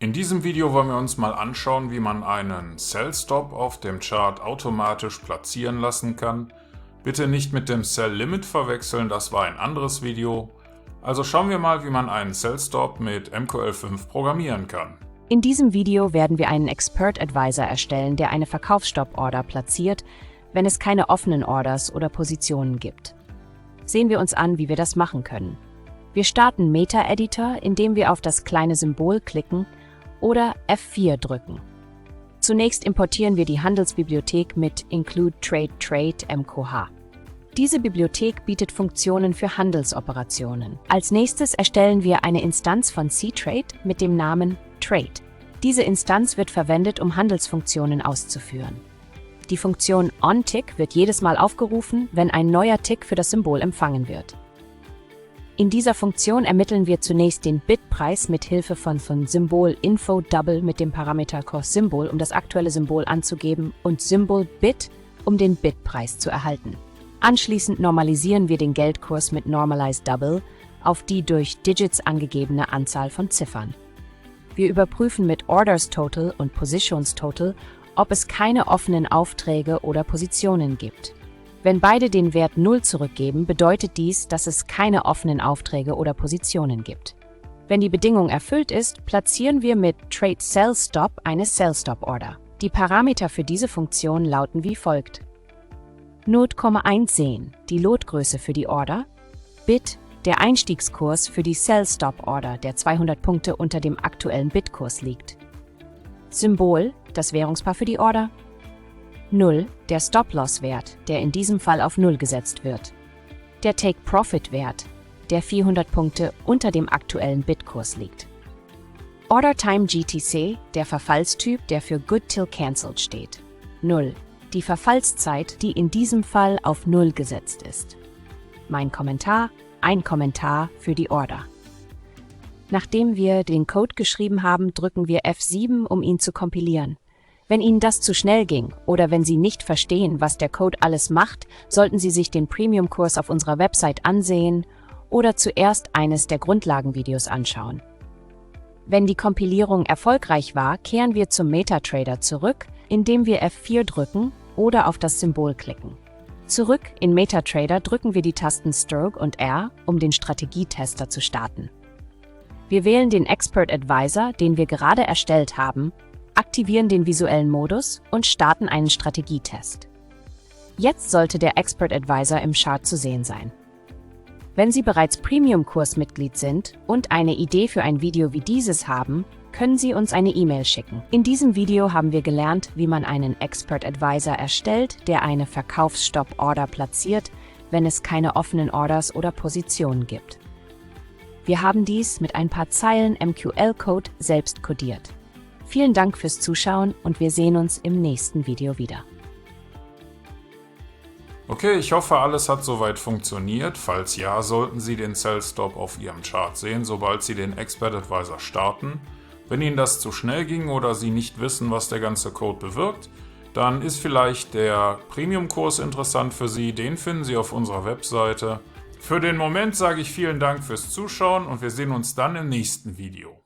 In diesem Video wollen wir uns mal anschauen, wie man einen Sell Stop auf dem Chart automatisch platzieren lassen kann. Bitte nicht mit dem Sell Limit verwechseln, das war ein anderes Video. Also schauen wir mal, wie man einen Sell Stop mit MQL5 programmieren kann. In diesem Video werden wir einen Expert Advisor erstellen, der eine Verkaufsstopp-Order platziert, wenn es keine offenen Orders oder Positionen gibt. Sehen wir uns an, wie wir das machen können. Wir starten Meta-Editor, indem wir auf das kleine Symbol klicken oder F4 drücken. Zunächst importieren wir die Handelsbibliothek mit Include Trade Trade MQH. Diese Bibliothek bietet Funktionen für Handelsoperationen. Als nächstes erstellen wir eine Instanz von cTrade mit dem Namen Trade. Diese Instanz wird verwendet, um Handelsfunktionen auszuführen. Die Funktion OnTick wird jedes Mal aufgerufen, wenn ein neuer Tick für das Symbol empfangen wird. In dieser Funktion ermitteln wir zunächst den Bitpreis mit Hilfe von Symbol Info Double mit dem Parameter COS-Symbol, um das aktuelle Symbol anzugeben, und Symbol Bit, um den Bitpreis zu erhalten. Anschließend normalisieren wir den Geldkurs mit Normalize Double auf die durch Digits angegebene Anzahl von Ziffern. Wir überprüfen mit Orders Total und Positions Total, ob es keine offenen Aufträge oder Positionen gibt. Wenn beide den Wert 0 zurückgeben, bedeutet dies, dass es keine offenen Aufträge oder Positionen gibt. Wenn die Bedingung erfüllt ist, platzieren wir mit Trade Sell Stop eine Sell Stop Order. Die Parameter für diese Funktion lauten wie folgt: Not,1 sehen, die Lotgröße für die Order, Bit, der Einstiegskurs für die Sell Stop Order, der 200 Punkte unter dem aktuellen Bitkurs liegt, Symbol, das Währungspaar für die Order, 0, der Stop-Loss-Wert, der in diesem Fall auf 0 gesetzt wird, der Take-Profit-Wert, der 400 Punkte unter dem aktuellen Bitkurs liegt, Order Time GTC, der Verfallstyp, der für Good Till Cancelled steht, 0, die Verfallszeit, die in diesem Fall auf 0 gesetzt ist, mein Kommentar, ein Kommentar für die Order. Nachdem wir den Code geschrieben haben, drücken wir F7, um ihn zu kompilieren. Wenn Ihnen das zu schnell ging oder wenn Sie nicht verstehen, was der Code alles macht, sollten Sie sich den Premium-Kurs auf unserer Website ansehen oder zuerst eines der Grundlagenvideos anschauen. Wenn die Kompilierung erfolgreich war, kehren wir zum MetaTrader zurück, indem wir F4 drücken oder auf das Symbol klicken. Zurück in MetaTrader drücken wir die Tasten Stroke und R, um den Strategietester zu starten. Wir wählen den Expert Advisor, den wir gerade erstellt haben, aktivieren den visuellen Modus und starten einen Strategietest. Jetzt sollte der Expert Advisor im Chart zu sehen sein. Wenn Sie bereits Premium-Kursmitglied sind und eine Idee für ein Video wie dieses haben, können Sie uns eine E-Mail schicken. In diesem Video haben wir gelernt, wie man einen Expert Advisor erstellt, der eine Verkaufsstopp-Order platziert, wenn es keine offenen Orders oder Positionen gibt. Wir haben dies mit ein paar Zeilen MQL-Code selbst codiert. Vielen Dank fürs Zuschauen und wir sehen uns im nächsten Video wieder. Okay, ich hoffe, alles hat soweit funktioniert. Falls ja, sollten Sie den Sell Stop auf Ihrem Chart sehen, sobald Sie den Expert Advisor starten. Wenn Ihnen das zu schnell ging oder Sie nicht wissen, was der ganze Code bewirkt, dann ist vielleicht der Premium-Kurs interessant für Sie. Den finden Sie auf unserer Webseite. Für den Moment sage ich vielen Dank fürs Zuschauen und wir sehen uns dann im nächsten Video.